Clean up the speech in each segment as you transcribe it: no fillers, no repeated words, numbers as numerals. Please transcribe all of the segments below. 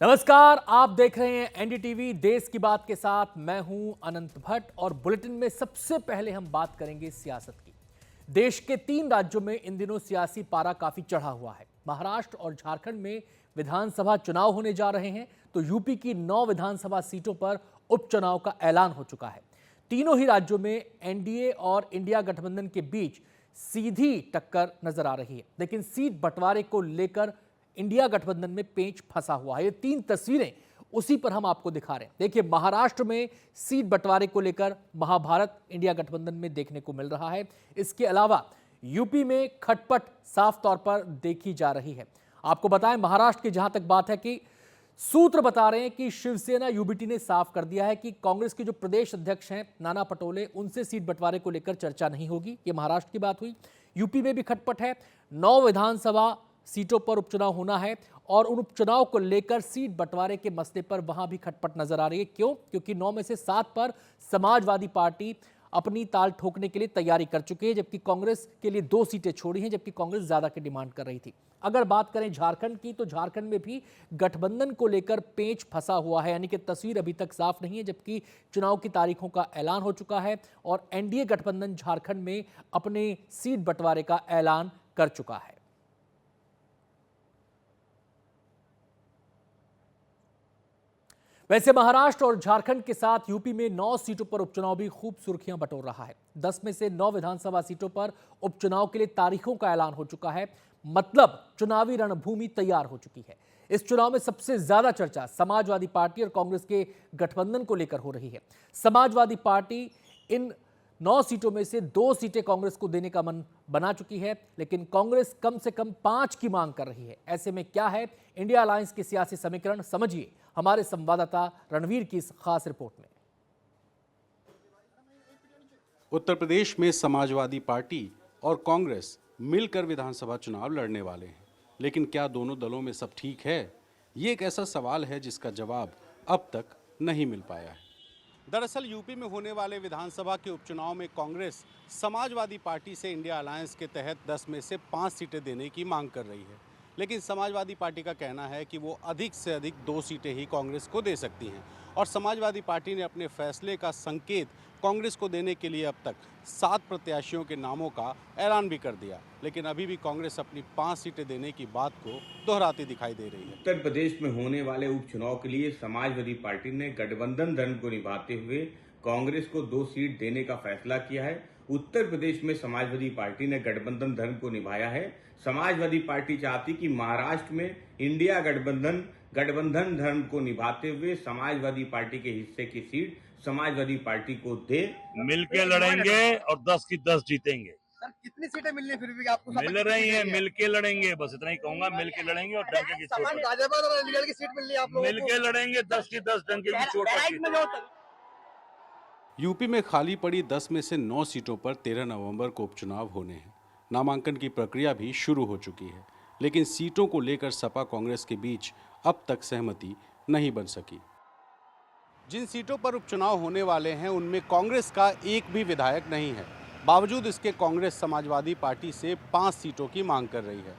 नमस्कार, आप देख रहे हैं एनडीटीवी देश की बात के साथ। मैं हूं अनंत भट्ट और बुलेटिन में सबसे पहले हम बात करेंगे सियासत की। देश के 3 राज्यों में इन दिनों सियासी पारा काफी चढ़ा हुआ है। महाराष्ट्र और झारखंड में विधानसभा चुनाव होने जा रहे हैं, तो यूपी की 9 विधानसभा सीटों पर उपचुनाव का ऐलान हो चुका है। तीनों ही राज्यों में एनडीए और इंडिया गठबंधन के बीच सीधी टक्कर नजर आ रही है, लेकिन सीट बंटवारे को लेकर इंडिया गठबंधन में पेंच फंसा हुआ है। ये 3 तस्वीरें उसी पर हम आपको दिखा रहे हैं। देखिए, महाराष्ट्र में सीट बंटवारे को लेकर महाभारत इंडिया गठबंधन में देखने को मिल रहा है। इसके अलावा यूपी में खटपट साफ तौर पर देखी जा रही है। आपको बताएं, महाराष्ट्र की जहां तक बात है कि सूत्र बता रहे हैं कि शिवसेना यूबीटी ने साफ कर दिया है कि कांग्रेस के जो प्रदेश अध्यक्ष हैं नाना पटोले, उनसे सीट बंटवारे को लेकर चर्चा नहीं होगी। ये महाराष्ट्र की बात हुई। यूपी में भी खटपट है। 9 विधानसभा सीटों पर उपचुनाव होना है और उन उपचुनाव को लेकर सीट बंटवारे के मसले पर वहां भी खटपट नजर आ रही है। क्यों? क्योंकि 9 में से 7 पर समाजवादी पार्टी अपनी ताल ठोकने के लिए तैयारी कर चुकी है, जबकि कांग्रेस के लिए 2 सीटें छोड़ी हैं, जबकि कांग्रेस ज्यादा की डिमांड कर रही थी। अगर बात करें झारखंड की, तो झारखंड में भी गठबंधन को लेकर पेंच फंसा हुआ है, यानी कि तस्वीर अभी तक साफ नहीं है, जबकि चुनाव की तारीखों का ऐलान हो चुका है और एनडीए गठबंधन झारखंड में अपने सीट बंटवारे का ऐलान कर चुका है। वैसे महाराष्ट्र और झारखंड के साथ यूपी में 9 सीटों पर उपचुनाव भी खूब सुर्खियां बटोर रहा है। 10 में से 9 विधानसभा सीटों पर उपचुनाव के लिए तारीखों का ऐलान हो चुका है। मतलब चुनावी रणभूमि तैयार हो चुकी है। इस चुनाव में सबसे ज्यादा चर्चा समाजवादी पार्टी और कांग्रेस के गठबंधन को लेकर हो रही है। समाजवादी पार्टी इन 9 सीटों में से 2 सीटें कांग्रेस को देने का मन बना चुकी है, लेकिन कांग्रेस कम से कम 5 की मांग कर रही है। ऐसे में क्या है इंडिया अलायंस के सियासी समीकरण, समझिए हमारे संवाददाता रणवीर की इस खास रिपोर्ट में। उत्तर प्रदेश में समाजवादी पार्टी और कांग्रेस मिलकर विधानसभा चुनाव लड़ने वाले हैं, लेकिन क्या दोनों दलों में सब ठीक है? ये एक ऐसा सवाल है जिसका जवाब अब तक नहीं मिल पाया है। दरअसल यूपी में होने वाले विधानसभा के उपचुनाव में कांग्रेस समाजवादी पार्टी से इंडिया अलायंस के तहत 10 में से 5 सीटें देने की मांग कर रही है, लेकिन समाजवादी पार्टी का कहना है कि वो अधिक से अधिक 2 सीटें ही कांग्रेस को दे सकती हैं और समाजवादी पार्टी ने अपने फैसले का संकेत कांग्रेस को देने के लिए अब तक 7 प्रत्याशियों के नामों का ऐलान भी कर दिया, लेकिन अभी भी कांग्रेस अपनी 5 सीटें देने की बात को दोहराती दिखाई दे रही है। उत्तर प्रदेश में होने वाले उपचुनाव के लिए समाजवादी पार्टी ने गठबंधन धर्म को निभाते हुए कांग्रेस को 2 सीट देने का फैसला किया है। उत्तर प्रदेश में समाजवादी पार्टी ने गठबंधन धर्म को निभाया है। समाजवादी पार्टी चाहती कि महाराष्ट्र में इंडिया गठबंधन धर्म को निभाते हुए समाजवादी पार्टी के हिस्से की सीट समाजवादी पार्टी को दे। मिलके लड़ेंगे और 10 की 10 जीतेंगे। सर, कितनी सीटें मिलनी फिर भी आपको? मिल रही हैं, मिलके लड़ेंगे, बस इतना ही कहूंगा। मिलके लड़ेंगे और डंके की चोट पर। गाजियाबाद और अलीगढ़ की सीट मिलनी है आप लोगों को? मिलके लड़ेंगे, 10 की 10 डंके की चोट पर। यूपी में खाली पड़ी 10 में से 9 सीटों पर 13 नवंबर को उपचुनाव होने हैं। नामांकन की प्रक्रिया भी शुरू हो चुकी है, लेकिन सीटों को लेकर सपा कांग्रेस के बीच अब तक सहमति नहीं बन सकी। जिन सीटों पर उपचुनाव होने वाले हैं उनमें कांग्रेस का एक भी विधायक नहीं है। बावजूद इसके कांग्रेस समाजवादी पार्टी से 5 सीटों की मांग कर रही है।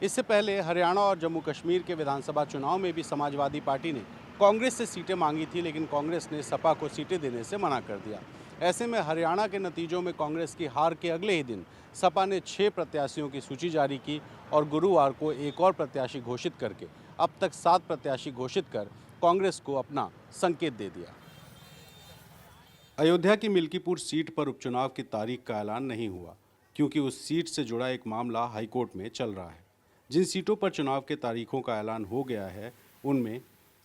इससे पहले हरियाणा और जम्मू कश्मीर के विधानसभा चुनाव में भी समाजवादी पार्टी ने कांग्रेस से सीटें मांगी थी, लेकिन कांग्रेस ने सपा को सीटें देने से मना कर दिया। ऐसे में हरियाणा के नतीजों में कांग्रेस की हार के अगले ही दिन सपा ने 6 प्रत्याशियों की सूची जारी की और गुरुवार को एक और प्रत्याशी घोषित करके अब तक 7 प्रत्याशी घोषित कर कांग्रेस को अपना संकेत दे दिया। अयोध्या की मिल्कीपुर सीट पर उपचुनाव की तारीख का ऐलान नहीं हुआ, क्योंकि उस सीट से जुड़ा एक मामला हाईकोर्ट में चल रहा है। जिन सीटों पर चुनाव के तारीखों का ऐलान हो गया है उनमें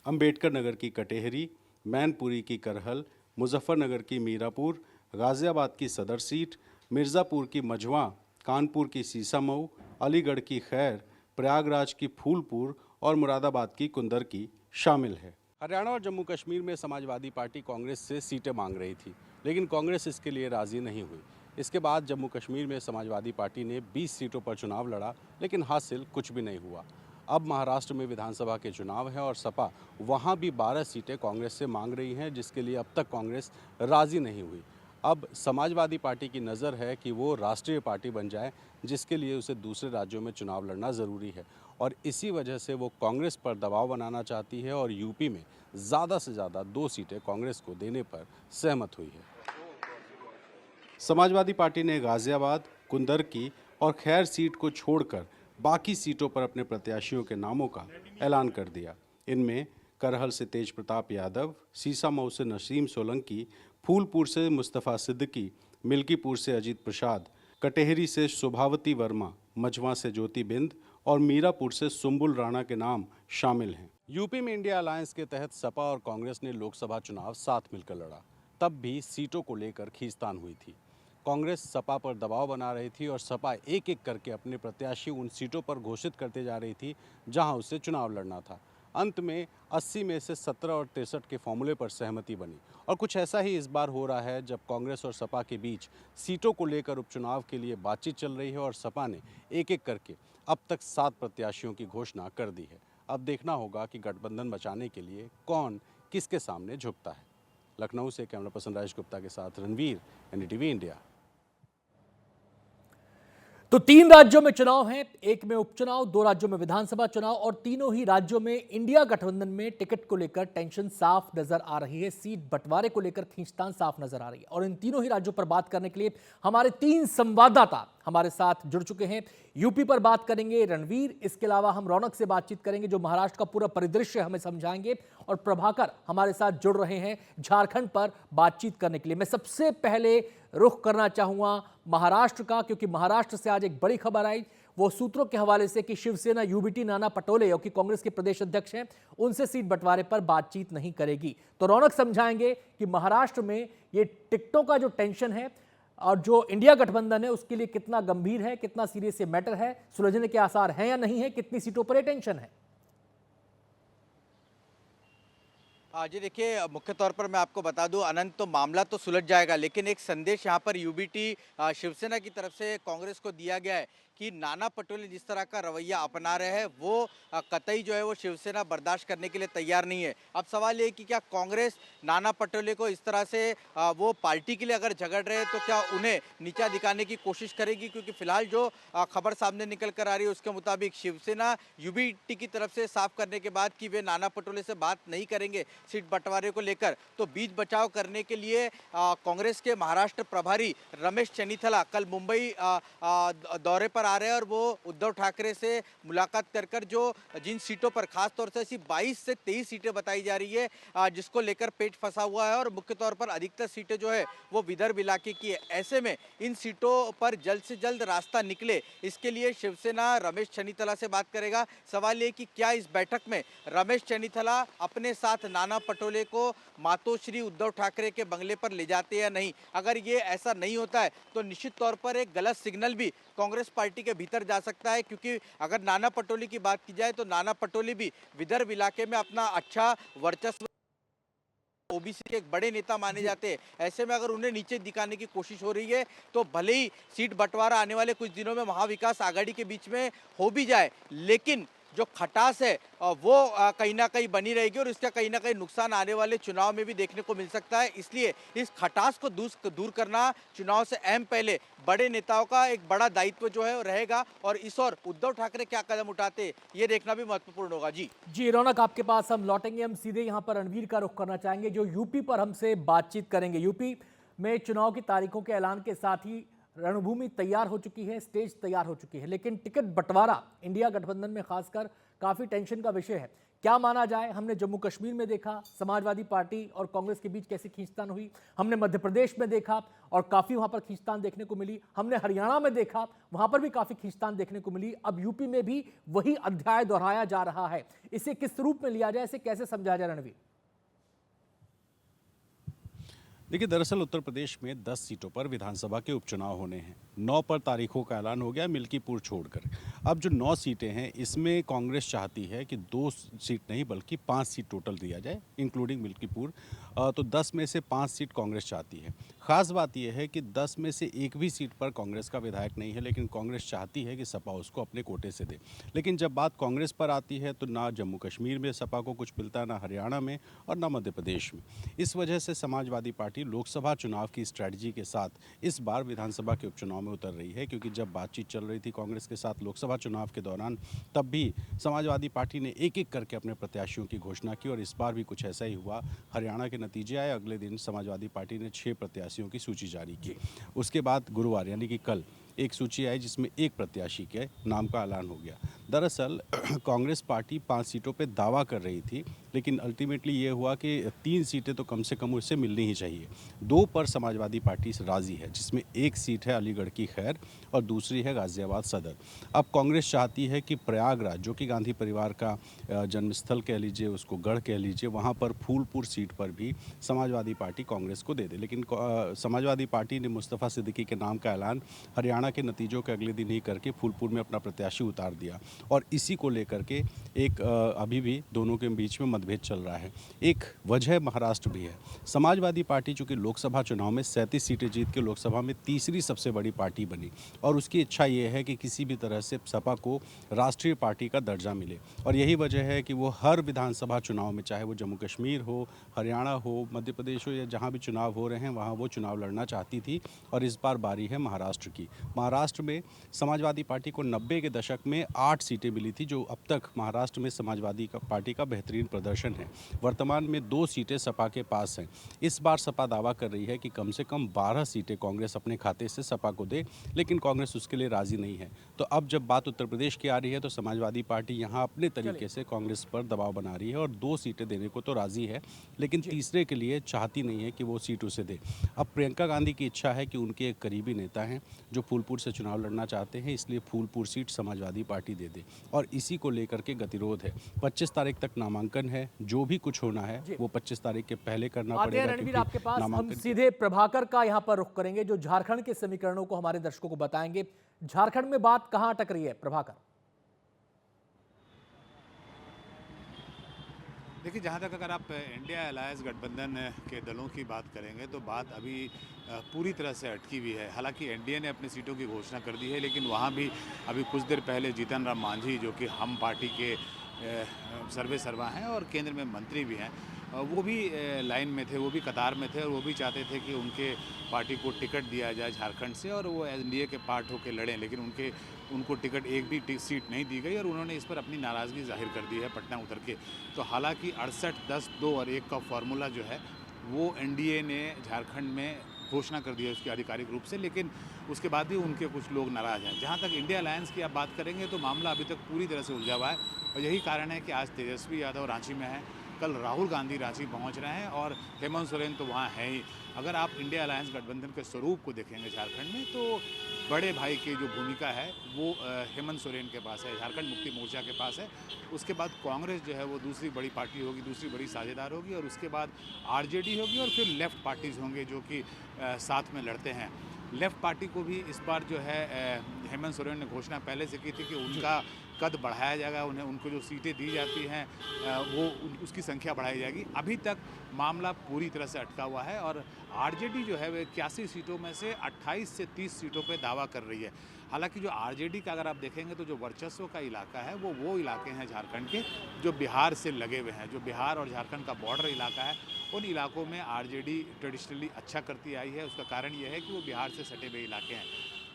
अंबेडकर नगर की कटेहरी, मैनपुरी की करहल, मुजफ्फरनगर की मीरापुर, गाजियाबाद की सदर सीट, मिर्ज़ापुर की मझवा, कानपुर की सीसामऊ, अलीगढ़ की खैर, प्रयागराज की फूलपुर और मुरादाबाद की कुंदरकी शामिल है। हरियाणा और जम्मू कश्मीर में समाजवादी पार्टी कांग्रेस से सीटें मांग रही थी, लेकिन कांग्रेस इसके लिए राजी नहीं हुई। इसके बाद जम्मू कश्मीर में समाजवादी पार्टी ने 20 सीटों पर चुनाव लड़ा, लेकिन हासिल कुछ भी नहीं हुआ। अब महाराष्ट्र में विधानसभा के चुनाव है और सपा वहां भी 12 सीटें कांग्रेस से मांग रही हैं, जिसके लिए अब तक कांग्रेस राजी नहीं हुई। अब समाजवादी पार्टी की नज़र है कि वो राष्ट्रीय पार्टी बन जाए, जिसके लिए उसे दूसरे राज्यों में चुनाव लड़ना ज़रूरी है और इसी वजह से वो कांग्रेस पर दबाव बनाना चाहती है और यूपी में ज़्यादा से ज़्यादा 2 सीटें कांग्रेस को देने पर सहमत हुई है। समाजवादी पार्टी ने गाजियाबाद, कुंदरकी और खैर सीट को छोड़कर बाकी सीटों पर अपने प्रत्याशियों के नामों का ऐलान कर दिया। इनमें करहल से तेज प्रताप यादव, सीसामऊ से नसीम सोलंकी, फूलपुर से मुस्तफ़ा सिद्दीकी, मिल्कीपुर से अजीत प्रसाद, कटेहरी से शोभावती वर्मा, मझवा से ज्योति बिंद और मीरापुर से सुंबुल राणा के नाम शामिल हैं। यूपी में इंडिया अलायंस के तहत सपा और कांग्रेस ने लोकसभा चुनाव साथ मिलकर लड़ा। तब भी सीटों को लेकर खींचतान हुई थी। कांग्रेस सपा पर दबाव बना रही थी और सपा एक एक करके अपने प्रत्याशी उन सीटों पर घोषित करते जा रही थी जहां उसे चुनाव लड़ना था। अंत में 80 में से 17 और 63 के फॉर्मूले पर सहमति बनी और कुछ ऐसा ही इस बार हो रहा है जब कांग्रेस और सपा के बीच सीटों को लेकर उपचुनाव के लिए बातचीत चल रही है और सपा ने एक एक करके अब तक 7 प्रत्याशियों की घोषणा कर दी है। अब देखना होगा कि गठबंधन बचाने के लिए कौन किसके सामने झुकता है। लखनऊ से कैमरा पर्सन राजेश गुप्ता के साथ रणवीर, एनडीटीवी इंडिया। तो 3 राज्यों में चुनाव हैं, एक में उपचुनाव, 2 राज्यों में विधानसभा चुनाव और तीनों ही राज्यों में इंडिया गठबंधन में टिकट को लेकर टेंशन साफ नजर आ रही है। सीट बंटवारे को लेकर खींचतान साफ नजर आ रही है और इन तीनों ही राज्यों पर बात करने के लिए हमारे 3 संवाददाता हमारे साथ जुड़ चुके हैं। यूपी पर बात करेंगे रणवीर, इसके अलावा हम रौनक से बातचीत करेंगे जो महाराष्ट्र का पूरा परिदृश्य हमें समझाएंगे और प्रभाकर हमारे साथ जुड़ रहे हैं झारखंड पर बातचीत करने के लिए। मैं सबसे पहले रुख करना चाहूंगा महाराष्ट्र का, क्योंकि महाराष्ट्र से आज एक बड़ी खबर आई वो सूत्रों के हवाले से कि शिवसेना यूबीटी नाना पटोले, जो कि कांग्रेस के प्रदेश अध्यक्ष हैं, उनसे सीट बंटवारे पर बातचीत नहीं करेगी। तो रौनक समझाएंगे कि महाराष्ट्र में ये टिकटों का जो टेंशन है और जो इंडिया गठबंधन है उसके लिए कितना गंभीर है, कितना सीरियस ये मैटर है, सुलझने के आसार हैं या नहीं है, कितनी सीटों पर ये टेंशन है। जी देखिए, मुख्य तौर पर मैं आपको बता दूं अनंत, तो मामला तो सुलझ जाएगा, लेकिन एक संदेश यहां पर यूबीटी शिवसेना की तरफ से कांग्रेस को दिया गया है कि नाना पटोले जिस तरह का रवैया अपना रहे हैं वो कतई जो है वो शिवसेना बर्दाश्त करने के लिए तैयार नहीं है। अब सवाल ये कि क्या कांग्रेस नाना पटोले को इस तरह से वो पार्टी के लिए अगर झगड़ रहे हैं तो क्या उन्हें नीचा दिखाने की कोशिश करेगी, क्योंकि फिलहाल जो खबर सामने निकल कर आ रही है उसके मुताबिक शिवसेना यूबीटी की तरफ से साफ करने के बाद कि वे नाना पटोले से बात नहीं करेंगे सीट बंटवारे को लेकर, तो बीच बचाव करने के लिए कांग्रेस के महाराष्ट्र प्रभारी रमेश चन्नीथला कल मुंबई दौरे पर आ रहे हैं और वो उद्धव ठाकरे से मुलाकात कर जो जिन सीटों पर खास तौर से ऐसी 22 से 23 सीटें बताई जा रही है जिसको लेकर पेच फंसा हुआ है और मुख्य तौर पर अधिकतर सीटें जो है वो विदर्भ इलाके की है। ऐसे में इन सीटों पर जल्द से जल्द रास्ता निकले, इसके लिए शिवसेना रमेश चन्नीथला से बात करेगा। सवाल ये कि क्या इस बैठक में रमेश चन्नीथला अपने साथ नाना पटोले को मातोश्री उद्धव ठाकरे के बंगले पर ले जाते या नहीं। अगर ये ऐसा नहीं होता है तो निश्चित तौर पर एक गलत सिग्नल भी कांग्रेस पार्टी के भीतर जा सकता है, क्योंकि अगर नाना पटोले की बात की जाए तो नाना पटोले भी विदर्भ इलाके में अपना अच्छा वर्चस्व, ओबीसी के एक बड़े नेता माने जाते हैं। ऐसे में अगर उन्हें नीचे दिखाने की कोशिश हो रही है तो भले ही सीट बंटवारा आने वाले कुछ दिनों में महाविकास आघाड़ी के बीच में हो भी जाए, लेकिन जो खटास है वो कहीं ना कहीं बनी रहेगी और इसका कहीं ना कहीं नुकसान आने वाले चुनाव में भी देखने को मिल सकता है। इसलिए इस खटास को दूर करना चुनाव से अहम पहले बड़े नेताओं का एक बड़ा दायित्व जो है रहेगा और इस और उद्धव ठाकरे क्या कदम उठाते ये देखना भी महत्वपूर्ण होगा। जी रौनक, आपके पास हम लौटेंगे। हम सीधे यहाँ पर रणवीर का रुख करना चाहेंगे जो यूपी पर हमसे बातचीत करेंगे। यूपी में चुनाव की तारीखों के ऐलान के साथ ही रणभूमि तैयार हो चुकी है, स्टेज तैयार हो चुकी है, लेकिन टिकट बंटवारा इंडिया गठबंधन में खासकर काफी टेंशन का विषय है। क्या माना जाए, हमने जम्मू कश्मीर में देखा समाजवादी पार्टी और कांग्रेस के बीच कैसी खींचतान हुई, हमने मध्य प्रदेश में देखा और काफी वहां पर खींचतान देखने को मिली, हमने हरियाणा में देखा वहां पर भी काफी खींचतान देखने को मिली। अब यूपी में भी वही अध्याय दोहराया जा रहा है। इसे किस रूप में लिया जाए, इसे कैसे समझा जाए रणवीर? देखिए, दरअसल उत्तर प्रदेश में 10 सीटों पर विधानसभा के उपचुनाव होने हैं। 9 पर तारीखों का ऐलान हो गया मिल्कीपुर छोड़कर। अब जो 9 सीटें हैं इसमें कांग्रेस चाहती है कि 2 सीट नहीं बल्कि 5 सीट टोटल दिया जाए इंक्लूडिंग मिल्कीपुर। तो 10 में से 5 सीट कांग्रेस चाहती है। खास बात यह है कि 10 में से एक भी सीट पर कांग्रेस का विधायक नहीं है, लेकिन कांग्रेस चाहती है कि सपा उसको अपने कोटे से दे। लेकिन जब बात कांग्रेस पर आती है तो ना जम्मू कश्मीर में सपा को कुछ मिलता, ना हरियाणा में और ना मध्य प्रदेश में। इस वजह से समाजवादी पार्टी लोकसभा चुनाव की स्ट्रैटेजी के साथ इस बार विधानसभा के उपचुनाव में में उतर रही है, क्योंकि जब बातचीत चल रही थी कांग्रेस के साथ लोकसभा चुनाव के दौरान, तब भी समाजवादी पार्टी ने एक एक करके अपने प्रत्याशियों की घोषणा की और इस बार भी कुछ ऐसा ही हुआ। हरियाणा के नतीजे आए, अगले दिन समाजवादी पार्टी ने 6 प्रत्याशियों की सूची जारी की। उसके बाद गुरुवार यानी कि कल एक सूची आई जिसमें एक प्रत्याशी के नाम का ऐलान हो गया। दरअसल कांग्रेस पार्टी 5 सीटों पे दावा कर रही थी, लेकिन अल्टीमेटली ये हुआ कि 3 सीटें तो कम से कम उससे मिलनी ही चाहिए। 2 पर समाजवादी पार्टी राज़ी है, जिसमें एक सीट है अलीगढ़ की खैर और दूसरी है गाज़ियाबाद सदर। अब कांग्रेस चाहती है कि प्रयागराज, जो कि गांधी परिवार का जन्मस्थल कह लीजिए, उसको गढ़ कह लीजिए, वहाँ पर फूलपुर सीट पर भी समाजवादी पार्टी कांग्रेस को दे दे। लेकिन समाजवादी पार्टी ने मुस्तफ़ा सिद्दीकी के नाम का ऐलान हरियाणा के नतीजों के अगले दिन ही करके फूलपुर में अपना प्रत्याशी उतार दिया और इसी को लेकर के एक अभी भी दोनों के बीच में मतभेद चल रहा है। एक वजह महाराष्ट्र भी है। समाजवादी पार्टी चूंकि लोकसभा चुनाव में 37 सीटें जीत के लोकसभा में तीसरी सबसे बड़ी पार्टी बनी और उसकी इच्छा ये है कि किसी भी तरह से सपा को राष्ट्रीय पार्टी का दर्जा मिले और यही वजह है कि वो हर विधानसभा चुनाव में, चाहे वो जम्मू कश्मीर हो, हरियाणा हो, मध्य प्रदेश हो या जहाँ भी चुनाव हो रहे हैं वहाँ वो चुनाव लड़ना चाहती थी और इस बार बारी है महाराष्ट्र की। महाराष्ट्र में समाजवादी पार्टी को 90 के दशक में 8 सीटें मिली थी, जो अब तक महाराष्ट्र में समाजवादी पार्टी का बेहतरीन प्रदर्शन है। वर्तमान में 2 सीटें सपा के पास हैं। इस बार सपा दावा कर रही है कि कम से कम 12 सीटें कांग्रेस अपने खाते से सपा को दे, लेकिन कांग्रेस उसके लिए राजी नहीं है। तो अब जब बात उत्तर प्रदेश की आ रही है तो समाजवादी पार्टी यहाँ अपने तरीके से कांग्रेस पर दबाव बना रही है और 2 सीटें देने को तो राजी है, लेकिन तीसरे के लिए चाहती नहीं है कि वो सीट उसे दे। अब प्रियंका गांधी की इच्छा है कि उनके एक करीबी नेता हैं जो फूलपुर से चुनाव लड़ना चाहते हैं, इसलिए फूलपुर सीट समाजवादी पार्टी दे दे और इसी को लेकर के गतिरोध है। 25 तारीख तक नामांकन है, जो भी कुछ होना है वो 25 तारीख के पहले करना पड़ेगा। रणवीर, आपके पास हम सीधे प्रभाकर का यहां पर रुख करेंगे जो झारखंड के समीकरणों को हमारे दर्शकों को बताएंगे। झारखंड में बात कहां अटक रही है प्रभाकर? देखिए, जहाँ तक अगर आप इंडिया अलायंस गठबंधन के दलों की बात करेंगे तो बात अभी पूरी तरह से अटकी हुई है। हालांकि एनडीए ने अपनी सीटों की घोषणा कर दी है, लेकिन वहाँ भी अभी कुछ देर पहले जीतन राम मांझी, जो कि हम पार्टी के सर्वे सर्वा हैं और केंद्र में मंत्री भी हैं, वो भी लाइन में थे, वो भी कतार में थे और वो भी चाहते थे कि उनके पार्टी को टिकट दिया जाए झारखंड से और वो एनडीए के पार्ट होकर लड़ें, लेकिन उनको टिकट एक भी सीट नहीं दी गई और उन्होंने इस पर अपनी नाराज़गी जाहिर कर दी है पटना उतर के। तो हालांकि 68, 10, 2 और 1 का फॉर्मूला जो है वो एनडीए ने झारखंड में घोषणा कर दी है उसकी आधिकारिक रूप से, लेकिन उसके बाद भी उनके कुछ लोग नाराज़ हैं। जहाँ तक इंडिया अलायंस की आप बात करेंगे तो मामला अभी तक पूरी तरह से उलझा हुआ है और यही कारण है कि आज तेजस्वी यादव रांची में है, कल राहुल गांधी रांची पहुंच रहे हैं और हेमंत सोरेन तो वहाँ है ही। अगर आप इंडिया अलायंस गठबंधन के स्वरूप को देखेंगे झारखंड में तो बड़े भाई की जो भूमिका है वो हेमंत सोरेन के पास है, झारखंड मुक्ति मोर्चा के पास है। उसके बाद कांग्रेस जो है वो दूसरी बड़ी पार्टी होगी, दूसरी बड़ी साझेदार होगी और उसके बाद आरजेडी होगी और फिर लेफ्ट पार्टीज होंगे जो कि साथ में लड़ते हैं। लेफ्ट पार्टी को भी इस बार जो है हेमंत सोरेन ने घोषणा पहले से की थी कि उनका कद बढ़ाया जाएगा, उनको जो सीटें दी जाती हैं वो उसकी संख्या बढ़ाई जाएगी। अभी तक मामला पूरी तरह से अटका हुआ है और आरजेडी जो है वह 81 सीटों में से 28 से 30 सीटों पे दावा कर रही है। हालांकि जो आरजेडी का अगर आप देखेंगे तो जो वर्चस्व का इलाका है वो इलाके हैं झारखंड के जो बिहार से लगे हुए हैं, जो बिहार और झारखंड का बॉर्डर इलाका है। उन इलाकों में आरजेडी ट्रेडिशनली अच्छा करती आई है। उसका कारण यह है कि वो बिहार से सटे हुए इलाके हैं,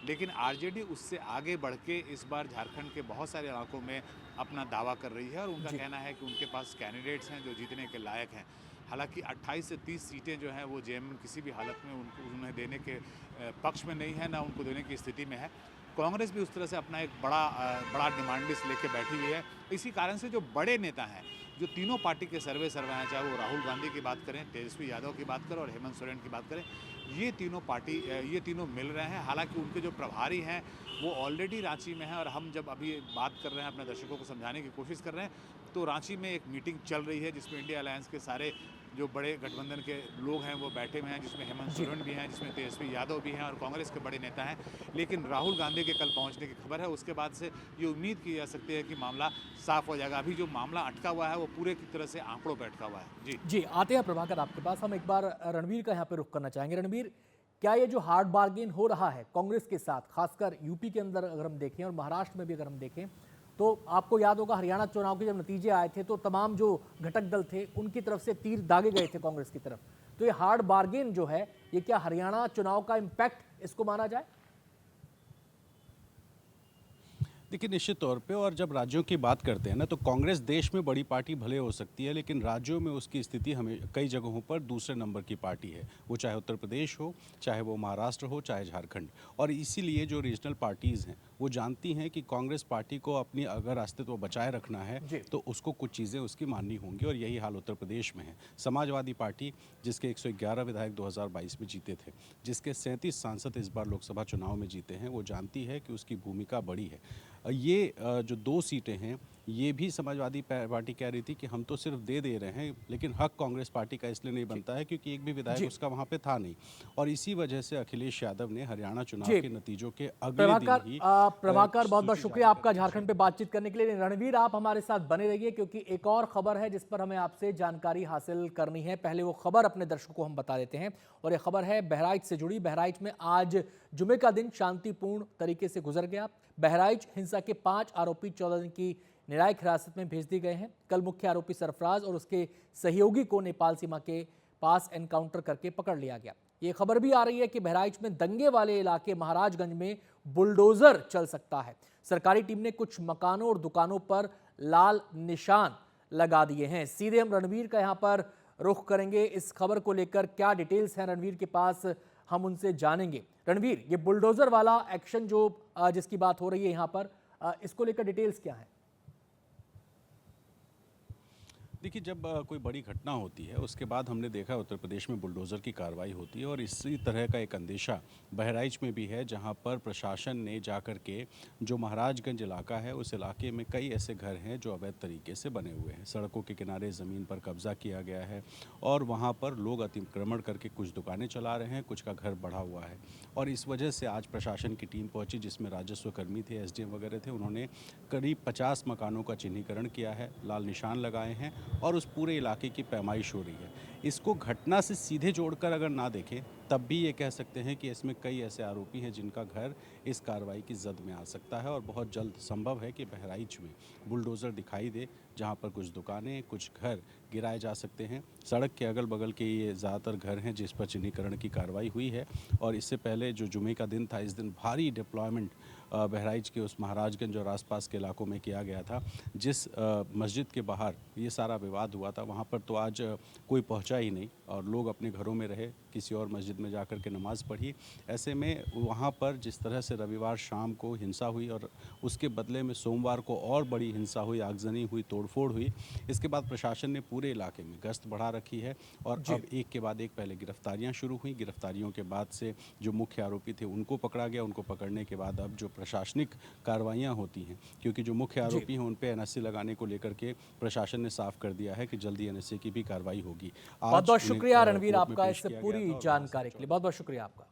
लेकिन आरजेडी उससे आगे बढ़ के इस बार झारखंड के बहुत सारे इलाकों में अपना दावा कर रही है और उनका कहना है कि उनके पास कैंडिडेट्स हैं जो जीतने के लायक हैं। हालांकि 28 से 30 सीटें जो हैं वो जेएमएम किसी भी हालत में उन्हें देने के पक्ष में नहीं है, ना उनको देने की स्थिति में है। कांग्रेस भी उस तरह से अपना एक बड़ा डिमांड लिस्ट लेके बैठी हुई है। इसी कारण से जो बड़े नेता हैं, जो तीनों पार्टी के सर्वे हैं, चाहे वो राहुल गांधी की बात करें, तेजस्वी यादव की बात करें और हेमंत सोरेन की बात करें, ये तीनों मिल रहे हैं। हालांकि उनके जो प्रभारी हैं वो ऑलरेडी रांची में हैं और हम जब अभी बात कर रहे हैं, अपने दर्शकों को समझाने की कोशिश कर रहे हैं, तो रांची में एक मीटिंग चल रही है जिसमें इंडिया अलायंस के सारे जो बड़े गठबंधन के लोग हैं वो बैठे हुए हैं, जिसमें हेमंत सोरेन भी हैं, जिसमें तेजस्वी यादव भी हैं और कांग्रेस के बड़े नेता हैं। लेकिन राहुल गांधी के कल पहुंचने की खबर है, उसके बाद से ये उम्मीद की जा सकती है कि मामला साफ हो जाएगा। अभी जो मामला अटका हुआ है वो पूरे की तरह से आंकड़ों पर अटका हुआ है। जी आते हैं प्रभाकर आपके पास। हम एक बार रणवीर का यहाँ पे रुख करना चाहेंगे। रणवीर, क्या ये जो हार्ड बार्गेन हो रहा है कांग्रेस के साथ, खासकर यूपी के अंदर अगर हम देखें और महाराष्ट्र में भी अगर हम देखें, तो आपको याद होगा हरियाणा चुनाव के जब नतीजे आए थे तो तमाम जो घटक दल थे उनकी तरफ से तीर दागे गए थे कांग्रेस की तरफ। तो ये हार्ड बार्गेन जो है, ये क्या हरियाणा चुनाव का इम्पैक्ट इसको माना जाए? देखिए, निश्चित तौर पे, और जब राज्यों की बात करते हैं ना, तो कांग्रेस देश में बड़ी पार्टी भले हो सकती है, लेकिन राज्यों में उसकी स्थिति हमें कई जगहों पर दूसरे नंबर की पार्टी है। वो चाहे उत्तर प्रदेश हो, चाहे वो महाराष्ट्र हो, चाहे झारखंड। और इसीलिए जो रीजनल पार्टीज़ हैं वो जानती हैं कि कांग्रेस पार्टी को अपनी अगर अस्तित्व बचाए रखना है तो उसको कुछ चीज़ें उसकी माननी होंगी, और यही हाल उत्तर प्रदेश में है। समाजवादी पार्टी, जिसके 111 विधायक 2022 में जीते थे, जिसके 37 सांसद इस बार लोकसभा चुनाव में जीते हैं, वो जानती है कि उसकी भूमिका बड़ी है। ये जो 2 सीटें हैं, ये भी समाजवादी पार्टी कह रही थी कि हम तो सिर्फ दे रहे हैं, लेकिन हक कांग्रेस पार्टी का इसलिए नहीं बनता है क्योंकि एक भी विधायक उसका वहाँ पे था नहीं। और इसी वजह से अखिलेश यादव ने हरियाणा चुनाव के नतीजों के अगले दिन ही प्रभाकर, बहुत बहुत शुक्रिया आपका झारखंड पे बातचीत करने के लिए। रणवीर, आप हमारे साथ बने रहिए क्योंकि एक और खबर है जिस पर हमें आपसे जानकारी हासिल करनी है। पहले वो खबर अपने दर्शकों को हम बता देते हैं, और ये खबर है बहराइच से जुड़ी। बहराइच में आज जुमे का दिन शांतिपूर्ण तरीके से गुजर गया। बहराइच हिंसा के 5 आरोपी 14 दिन की न्यायिक हिरासत में भेज दिए गए हैं। कल मुख्य आरोपी सरफराज और उसके सहयोगी को नेपाल सीमा के पास एनकाउंटर करके पकड़ लिया गया। ये खबर भी आ रही है कि बहराइच में दंगे वाले इलाके महाराजगंज में बुलडोजर चल सकता है। सरकारी टीम ने कुछ मकानों और दुकानों पर लाल निशान लगा दिए हैं। सीधे हम रणवीर का यहाँ पर रुख करेंगे। इस खबर को लेकर क्या डिटेल्स हैं रणवीर के पास, हम उनसे जानेंगे। रणवीर, ये बुलडोजर वाला एक्शन जो जिसकी बात हो रही है यहाँ पर, इसको लेकर डिटेल्स क्या है? देखिए, जब कोई बड़ी घटना होती है उसके बाद हमने देखा उत्तर प्रदेश में बुलडोज़र की कार्रवाई होती है, और इसी तरह का एक अंदेशा बहराइच में भी है, जहां पर प्रशासन ने जाकर के जो महाराजगंज इलाका है उस इलाके में कई ऐसे घर हैं जो अवैध तरीके से बने हुए हैं। सड़कों के किनारे ज़मीन पर कब्जा किया गया है और वहाँ पर लोग अतिक्रमण करके कुछ दुकानें चला रहे हैं, कुछ का घर बढ़ा हुआ है। और इस वजह से आज प्रशासन की टीम पहुँची, जिसमें राजस्व कर्मी थे, SDM वगैरह थे। उन्होंने करीब 50 मकानों का चिन्हीकरण किया है, लाल निशान लगाए हैं, और उस पूरे इलाके की पैमाइश हो रही है। इसको घटना से सीधे जोड़कर अगर ना देखें तब भी ये कह सकते हैं कि इसमें कई ऐसे आरोपी हैं जिनका घर इस कार्रवाई की जद में आ सकता है, और बहुत जल्द संभव है कि बहराइच में बुलडोज़र दिखाई दे, जहां पर कुछ दुकानें, कुछ घर गिराए जा सकते हैं। सड़क के अगल बगल के ये ज़्यादातर घर हैं जिस पर चिन्हीकरण की कार्रवाई हुई है। और इससे पहले जो जुमे का दिन था, इस दिन भारी डिप्लॉयमेंट बहराइच के उस महाराजगंज और आसपास के इलाकों में किया गया था। जिस मस्जिद के बाहर ये सारा विवाद हुआ था, वहाँ पर तो आज कोई पहुँचा ही नहीं, और लोग अपने घरों में रहे, किसी और मस्जिद में जाकर के नमाज़ पढ़ी। ऐसे में वहाँ पर जिस तरह से रविवार शाम को हिंसा हुई और उसके बदले में सोमवार को और बड़ी हिंसा हुई, आगजनी हुई, तोड़फोड़ हुई, इसके बाद प्रशासन ने पूरे इलाके में गश्त बढ़ा रखी है। और अब एक के बाद एक पहले गिरफ्तारियाँ शुरू हुई। गिरफ्तारियों के बाद से जो मुख्य आरोपी थे उनको पकड़ा गया। उनको पकड़ने के बाद अब जो प्रशासनिक कार्रवाइयाँ होती हैं, क्योंकि जो मुख्य आरोपी हैं उन पे NSA लगाने को लेकर के प्रशासन ने साफ कर दिया है कि जल्दी NSA की भी कार्रवाई होगी। बहुत बहुत शुक्रिया रणवीर आपका इस पूरी जानकारी के लिए, बहुत बहुत शुक्रिया आपका।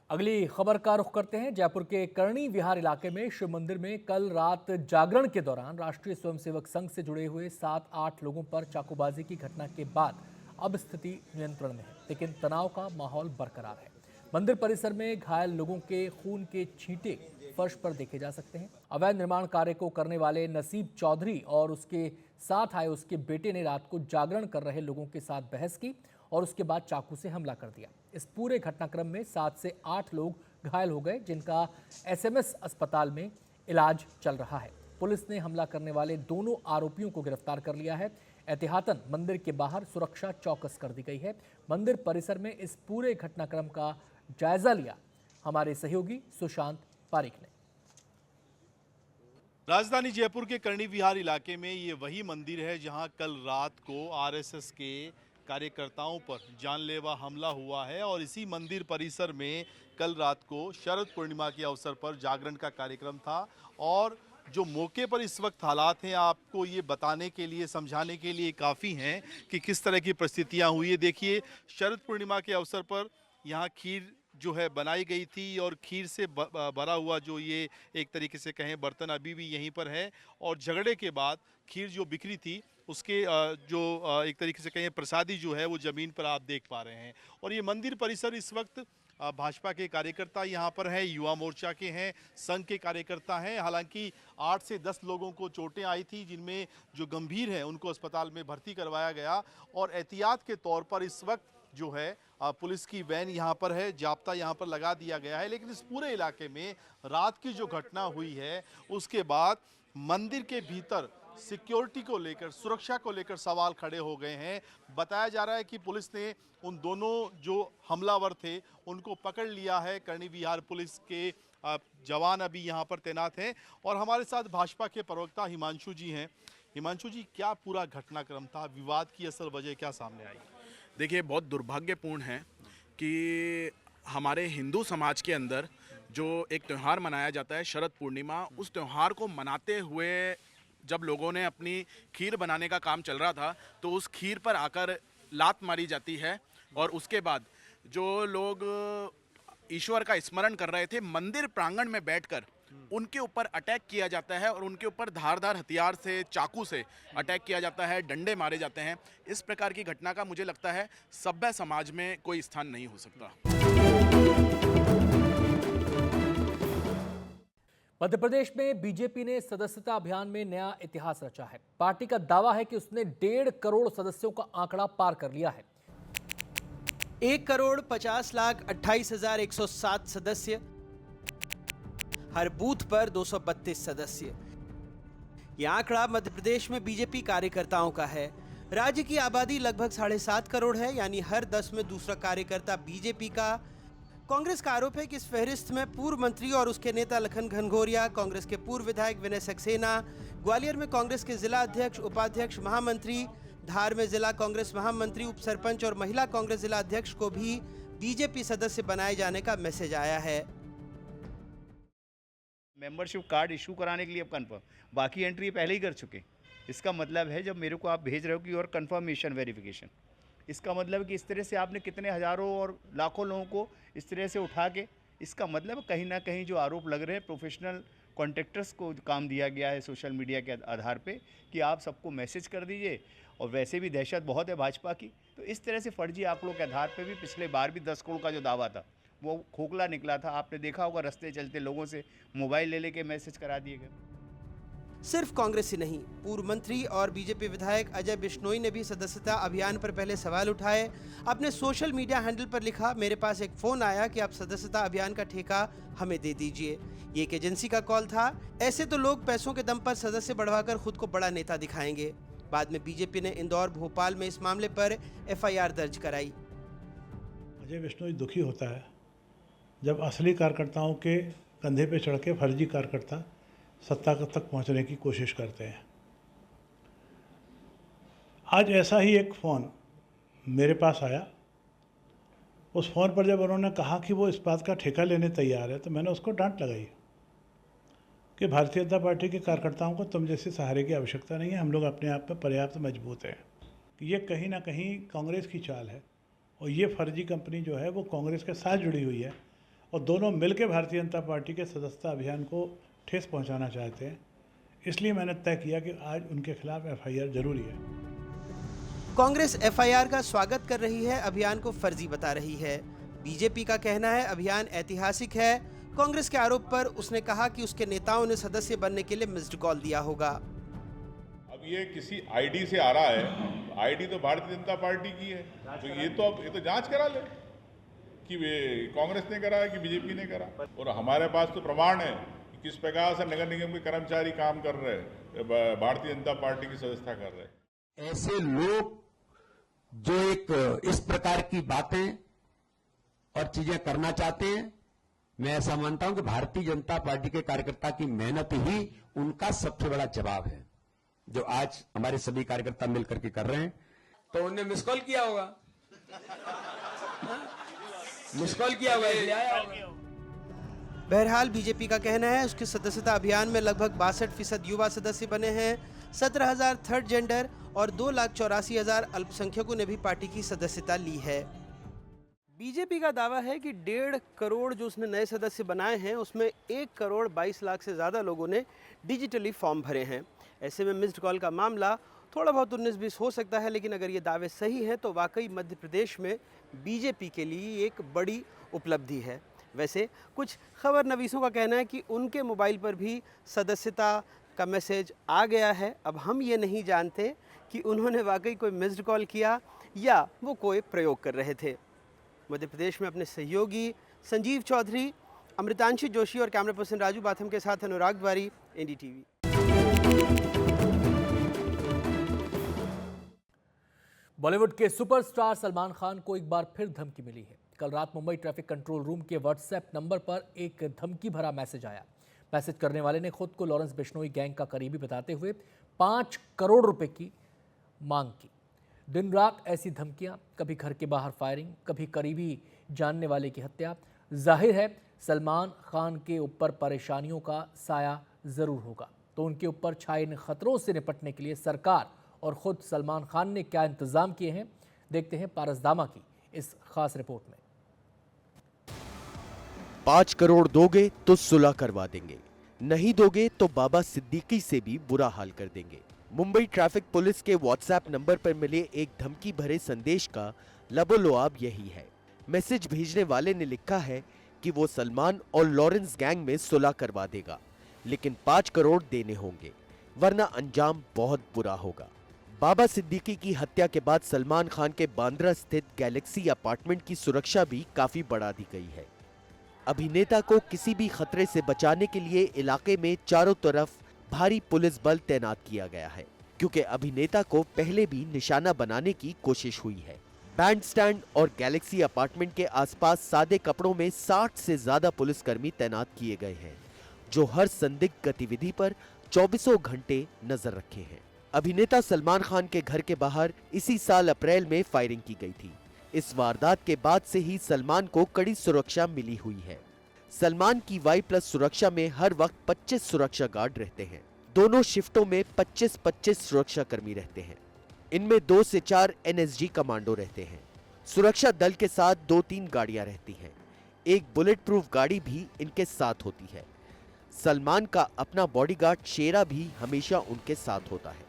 अगली खबर का रुख करते हैं। जयपुर के करणी विहार इलाके में शिव मंदिर में कल रात जागरण के दौरान राष्ट्रीय स्वयंसेवक संघ से जुड़े हुए 7-8 लोगों पर चाकूबाजी की घटना के बाद अब स्थिति नियंत्रण में है, लेकिन तनाव का माहौल बरकरार है। मंदिर परिसर में घायल लोगों के खून के छींटे फर्श पर देखे जा सकते हैं। अवैध निर्माण कार्य को करने वाले नसीब चौधरी और उसके साथ आए उसके बेटे ने रात को जागरण कर रहे लोगों के साथ बहस की और उसके बाद चाकू से हमला कर दिया। इस पूरे घटनाक्रम में 7 से 8 लोग घायल हो गए, जिनका SMS अस्पताल में इलाज चल रहा है। पुलिस ने हमला करने वाले दोनों आरोपियों को गिरफ्तार कर लिया है। एहतियातन मंदिर के बाहर सुरक्षा चौकस कर दी गई है। मंदिर परिसर में इस पूरे घटनाक्रम का जायजा लिया हमारे सहयोगी सुशांत पारिक ने। राजधानी जयपुर के करणी विहार इलाके में ये वही मंदिर है जहां कल रात को RSS के कार्यकर्ताओं पर जानलेवा हमला हुआ है, और इसी मंदिर परिसर में कल रात को शरद पूर्णिमा के अवसर पर जागरण का कार्यक्रम था। और जो मौके पर इस वक्त हालात हैं, आपको ये बताने के लिए, समझाने के लिए काफ़ी हैं कि किस तरह की परिस्थितियां हुई है। देखिए, शरद पूर्णिमा के अवसर पर यहाँ खीर जो है बनाई गई थी, और खीर से भरा हुआ जो ये एक तरीके से कहें बर्तन अभी भी यहीं पर है, और झगड़े के बाद खीर जो बिखरी थी उसके जो एक तरीके से कहें प्रसादी जो है वो ज़मीन पर आप देख पा रहे हैं। और ये मंदिर परिसर इस वक्त भाजपा के कार्यकर्ता यहाँ पर हैं, युवा मोर्चा के हैं, संघ के कार्यकर्ता हैं। हालांकि 8 से 10 लोगों को चोटें आई थी, जिनमें जो गंभीर हैं उनको अस्पताल में भर्ती करवाया गया, और एहतियात के तौर पर इस वक्त जो है पुलिस की वैन यहाँ पर है, जाब्ता यहाँ पर लगा दिया गया है। लेकिन इस पूरे इलाके में रात की जो घटना हुई है उसके बाद मंदिर के भीतर सिक्योरिटी को लेकर, सुरक्षा को लेकर सवाल खड़े हो गए हैं। बताया जा रहा है कि पुलिस ने उन दोनों जो हमलावर थे उनको पकड़ लिया है। कर्णी विहार पुलिस के जवान अभी यहाँ पर तैनात हैं और हमारे साथ भाजपा के प्रवक्ता हिमांशु जी हैं। हिमांशु जी, क्या पूरा घटनाक्रम था, विवाद की असल वजह क्या सामने आई? देखिए, बहुत दुर्भाग्यपूर्ण है कि हमारे हिंदू समाज के अंदर जो एक त्यौहार मनाया जाता है शरद पूर्णिमा, उस त्यौहार को मनाते हुए जब लोगों ने अपनी खीर बनाने का काम चल रहा था तो उस खीर पर आकर लात मारी जाती है और उसके बाद जो लोग ईश्वर का स्मरण कर रहे थे मंदिर प्रांगण में बैठकर उनके ऊपर अटैक किया जाता है और उनके ऊपर धारदार हथियार से, चाकू से अटैक किया जाता है, डंडे मारे जाते हैं। इस प्रकार की घटना का मुझे लगता है सभ्य समाज में कोई स्थान नहीं हो सकता। मध्य प्रदेश में बीजेपी ने सदस्यता अभियान में नया इतिहास रचा है। पार्टी का दावा है कि उसने 1.5 करोड़ सदस्यों का आंकड़ा पार कर लिया है। 1,50,28,107 सदस्य, हर बूथ पर 232 सदस्य। यह आंकड़ा मध्य प्रदेश में बीजेपी कार्यकर्ताओं का है। राज्य की आबादी लगभग 7.5 करोड़ है, यानी हर 10 में दूसरा कार्यकर्ता बीजेपी का। कांग्रेस का आरोप है कि इस फहरिस्त में पूर्व मंत्री और उसके नेता लखन घनघोरिया, कांग्रेस के पूर्व विधायक विनय सक्सेना, ग्वालियर में कांग्रेस के जिला अध्यक्ष, उपाध्यक्ष, महामंत्री, धार में जिला कांग्रेस महामंत्री, उप सरपंच और महिला कांग्रेस जिला अध्यक्ष को भी बीजेपी सदस्य बनाए जाने का मैसेज आया है। मेंबरशिप कार्ड इशू कराने के लिए अब कंफर्म, बाकी एंट्री पहले ही कर चुके। इसका मतलब है जब मेरे को आप भेज रहे हो कि और कंफर्मेशन वेरिफिकेशन, इसका मतलब कि इस तरह से आपने कितने हजारों और लाखों लोगों को इस तरह से उठा के, इसका मतलब कहीं ना कहीं जो आरोप लग रहे हैं प्रोफेशनल कॉन्ट्रैक्टर्स को काम दिया गया है सोशल मीडिया के आधार पे कि आप सबको मैसेज कर दीजिए। और वैसे भी दहशत बहुत है भाजपा की, तो इस तरह से फर्जी आंकड़ों के आधार पे भी पिछले बार भी 10 करोड़ का जो दावा था वो खोखला निकला था। आपने देखा होगा रास्ते चलते लोगों से मोबाइल ले लेके मैसेज करा दिए गए। सिर्फ कांग्रेस ही नहीं, पूर्व मंत्री और बीजेपी विधायक अजय बिश्नोई ने भी सदस्यता अभियान पर पहले सवाल उठाए। अपने सोशल मीडिया हैंडल पर लिखा, मेरे पास एक फोन आया कि आप सदस्यता अभियान का ठेका हमें दे दीजिए। ये एक एजेंसी का कॉल था। ऐसे तो लोग पैसों के दम पर सदस्य बढ़वाकर खुद को बड़ा नेता दिखाएंगे। बाद में बीजेपी ने इंदौर, भोपाल में इस मामले पर FIR दर्ज कराई। अजय बिश्नोई दुखी होता है जब असली कार्यकर्ताओं के कंधे पे चढ़ के फर्जी कार्यकर्ता सत्ता तक पहुंचने की कोशिश करते हैं। आज ऐसा ही एक फ़ोन मेरे पास आया। उस फ़ोन पर जब उन्होंने कहा कि वो इस बात का ठेका लेने तैयार है तो मैंने उसको डांट लगाई कि भारतीय जनता पार्टी के कार्यकर्ताओं को तुम जैसे सहारे की आवश्यकता नहीं है, हम लोग अपने आप में पर्याप्त मजबूत हैं। ये कहीं ना कहीं कांग्रेस की चाल है और ये फर्जी कंपनी जो है वो कांग्रेस के साथ जुड़ी हुई है और दोनों मिलकर भारतीय जनता पार्टी के सदस्यता अभियान को ठेस पहुंचाना चाहते हैं। इसलिए मैंने तय किया कि आज उनके खिलाफ FIR जरूरी है। कांग्रेस FIR का स्वागत कर रही है, अभियान को फर्जी बता रही है। बीजेपी का कहना है अभियान ऐतिहासिक है। कांग्रेस के आरोप पर उसने कहा कि उसके नेताओं ने सदस्य बनने के लिए मिस्ड कॉल दिया होगा। अब ये किसी ID से आ रहा है, ID तो भारतीय जनता पार्टी की है, तो ये तो जांच करा ले कि कांग्रेस ने करा है कि बीजेपी ने करा। और हमारे पास तो प्रमाण है कि किस प्रकार से नगर निगम के कर्मचारी काम कर रहे हैं, भारतीय जनता पार्टी की सदस्यता कर रहे हैं। ऐसे लोग जो एक इस प्रकार की बातें और चीजें करना चाहते हैं, मैं ऐसा मानता हूं कि भारतीय जनता पार्टी के कार्यकर्ता की मेहनत ही उनका सबसे बड़ा जवाब है, जो आज हमारे सभी कार्यकर्ता मिलकर के कर रहे हैं। तो उन्हें मिस कॉल किया होगा, मिस कॉल किया होगा, इसलिए आया होगा। बहरहाल बीजेपी का कहना है उसके सदस्यता अभियान में लगभग 62% युवा सदस्य बने हैं। 17,000 थर्ड जेंडर और 2,84,000 अल्पसंख्यकों ने भी पार्टी की सदस्यता ली है। बीजेपी का दावा है कि 1.5 करोड़ जो उसने नए सदस्य बनाए हैं उसमें 1 करोड़ 22 लाख से ज़्यादा लोगों ने डिजिटली फॉर्म भरे हैं। ऐसे में मिस्ड कॉल का मामला थोड़ा बहुत 19-20 हो सकता है, लेकिन अगर ये दावे सही हैं तो वाकई मध्य प्रदेश में बीजेपी के लिए एक बड़ी उपलब्धि है। वैसे कुछ खबर नवीसों का कहना है कि उनके मोबाइल पर भी सदस्यता का मैसेज आ गया है। अब हम ये नहीं जानते कि उन्होंने वाकई कोई मिस्ड कॉल किया या वो कोई प्रयोग कर रहे थे। मध्य प्रदेश में अपने सहयोगी संजीव चौधरी, अमृतांशी जोशी और कैमरा पर्सन राजू बाथम के साथ अनुराग द्वारी, एनडीटीवी। बॉलीवुड के सुपरस्टार सलमान खान को एक बार फिर धमकी मिली है। कल रात मुंबई ट्रैफिक कंट्रोल रूम के व्हाट्सएप नंबर पर एक धमकी भरा मैसेज आया। मैसेज करने वाले ने खुद को लॉरेंस बिश्नोई गैंग का करीबी बताते हुए 5 करोड़ रुपए की मांग की। दिन रात ऐसी धमकियां, कभी घर के बाहर फायरिंग, कभी करीबी जानने वाले की हत्या। जाहिर है सलमान खान के ऊपर परेशानियों का साया जरूर होगा। तो उनके ऊपर छाए इन खतरों से निपटने के लिए सरकार और खुद सलमान खान ने क्या इंतजाम किए हैं, देखते हैं पारस दामा की इस खास रिपोर्ट में। 5 करोड़ दोगे तो सुलह करवा देंगे, नहीं दोगे तो बाबा सिद्दीकी से भी बुरा हाल कर देंगे। मुंबई ट्रैफिक पुलिस के व्हाट्सएप नंबर पर मिले एक धमकी भरे संदेश का लबोलुआब यही है। मैसेज भेजने वाले ने लिखा है कि वो सलमान और लॉरेंस गैंग में सुलह करवा देगा, लेकिन 5 करोड़ देने होंगे, वरना अंजाम बहुत बुरा होगा। बाबा सिद्दीकी की हत्या के बाद सलमान खान के बांद्रा स्थित गैलेक्सी अपार्टमेंट की सुरक्षा भी काफी बढ़ा दी गई है। अभिनेता को किसी भी खतरे से बचाने के लिए इलाके में चारों तरफ भारी पुलिस बल तैनात किया गया है, क्योंकि अभिनेता को पहले भी निशाना बनाने की कोशिश हुई है। बैंड स्टैंड और गैलेक्सी अपार्टमेंट के आसपास सादे कपड़ों में 60 से ज्यादा पुलिसकर्मी तैनात किए गए हैं, जो हर संदिग्ध गतिविधि पर 24 घंटे नजर रखे हैं। अभिनेता सलमान खान के घर के बाहर इसी साल अप्रैल में फायरिंग की गई थी। इस वारदात के बाद से ही सलमान को कड़ी सुरक्षा मिली हुई है। सलमान की Y+ सुरक्षा में हर वक्त 25 सुरक्षा गार्ड रहते हैं। दोनों शिफ्टों में 25-25 सुरक्षा कर्मी रहते हैं। इनमें 2 से 4 NSG कमांडो रहते हैं। सुरक्षा दल के साथ 2-3 गाड़ियां रहती हैं। एक बुलेट प्रूफ गाड़ी भी इनके साथ होती है। सलमान का अपना बॉडीगार्ड शेरा भी हमेशा उनके साथ होता है।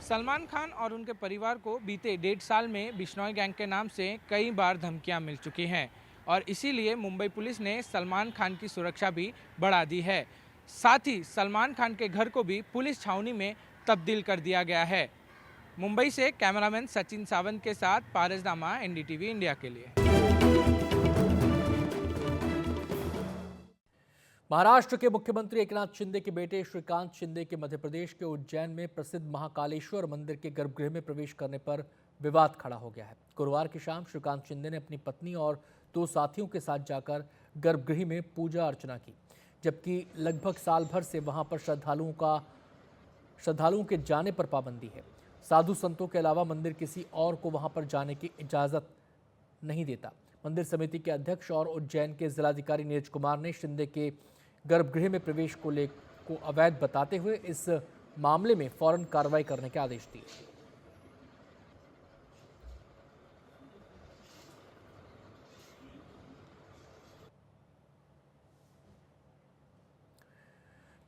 सलमान खान और उनके परिवार को बीते 1.5 साल में बिश्नोई गैंग के नाम से कई बार धमकियां मिल चुकी हैं और इसीलिए मुंबई पुलिस ने सलमान खान की सुरक्षा भी बढ़ा दी है। साथ ही सलमान खान के घर को भी पुलिस छावनी में तब्दील कर दिया गया है। मुंबई से कैमरामैन सचिन सावंत के साथ पारस दामा, एनडीटीवी इंडिया के लिए। महाराष्ट्र के मुख्यमंत्री एकनाथ शिंदे के बेटे श्रीकांत शिंदे के मध्य प्रदेश के उज्जैन में प्रसिद्ध महाकालेश्वर मंदिर के गर्भगृह में प्रवेश करने पर विवाद खड़ा हो गया है। गुरुवार की शाम श्रीकांत शिंदे ने अपनी पत्नी और 2 साथियों के साथ जाकर गर्भगृह में पूजा अर्चना की, जबकि लगभग साल भर से वहां पर श्रद्धालुओं के जाने पर पाबंदी है। साधु संतों के अलावा मंदिर किसी और को वहां पर जाने की इजाजत नहीं देता। मंदिर समिति के अध्यक्ष और उज्जैन के जिलाधिकारी नीरज कुमार ने शिंदे के गर्भगृह में प्रवेश को अवैध बताते हुए इस मामले में फौरन कार्रवाई करने के आदेश दिए।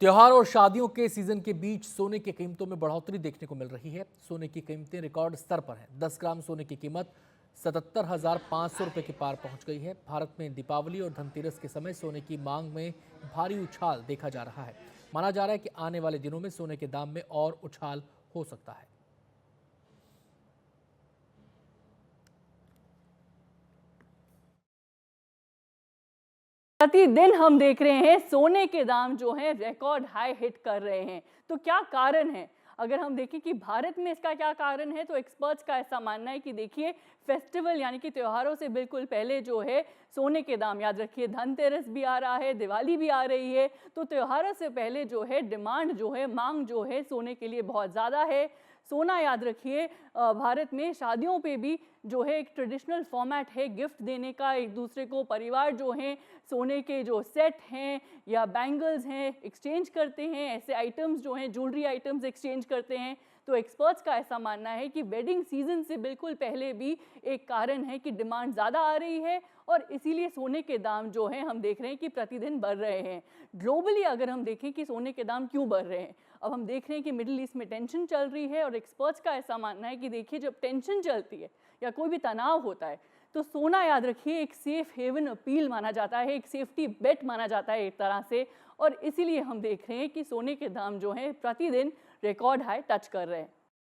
त्योहार और शादियों के सीजन के बीच सोने की कीमतों में बढ़ोतरी देखने को मिल रही है। सोने की कीमतें रिकॉर्ड स्तर पर हैं। 10 ग्राम सोने की कीमत 77,500 रुपये के पार पहुंच गई है। भारत में दीपावली और धनतेरस के समय सोने की मांग में भारी उछाल देखा जा रहा है। माना जा रहा है कि आने वाले दिनों में सोने के दाम में और उछाल हो सकता है। प्रतिदिन हम देख रहे हैं सोने के दाम जो हैं रिकॉर्ड हाई हिट कर रहे हैं। तो क्या कारण है? अगर हम देखें कि भारत में इसका क्या कारण है, तो एक्सपर्ट्स का ऐसा मानना है कि देखिए फेस्टिवल यानी कि त्योहारों से बिल्कुल पहले जो है सोने के दाम, याद रखिए धनतेरस भी आ रहा है, दिवाली भी आ रही है, तो त्योहारों से पहले जो है डिमांड जो है, मांग जो है सोने के लिए बहुत ज़्यादा है। सोना याद रखिए भारत में शादियों पे भी जो है एक ट्रेडिशनल फॉर्मेट है गिफ्ट देने का एक दूसरे को। परिवार जो हैं सोने के जो सेट हैं या बैंगल्स हैं एक्सचेंज करते हैं, ऐसे आइटम्स जो हैं ज्वेलरी आइटम्स एक्सचेंज करते हैं। तो एक्सपर्ट्स का ऐसा मानना है कि वेडिंग सीजन से बिल्कुल पहले भी एक कारण है कि डिमांड ज़्यादा आ रही है और इसीलिए सोने के दाम जो हैं हम देख रहे हैं कि प्रतिदिन बढ़ रहे हैं। ग्लोबली अगर हम देखें कि सोने के दाम क्यों बढ़ रहे हैं, अब हम देख रहे हैं कि मिडिल ईस्ट में टेंशन चल रही है और एक्सपर्ट्स का ऐसा मानना है कि देखिए जब टेंशन चलती है या कोई भी तनाव होता है तो सोना याद रखिए एक सेफ हेवन अपील माना जाता है, एक सेफ्टी बेट माना जाता है एक तरह से। और इसीलिए हम देख रहे हैं कि सोने के दाम जो हैं प्रतिदिन रिकॉर्ड हाई टच कर रहे हैं।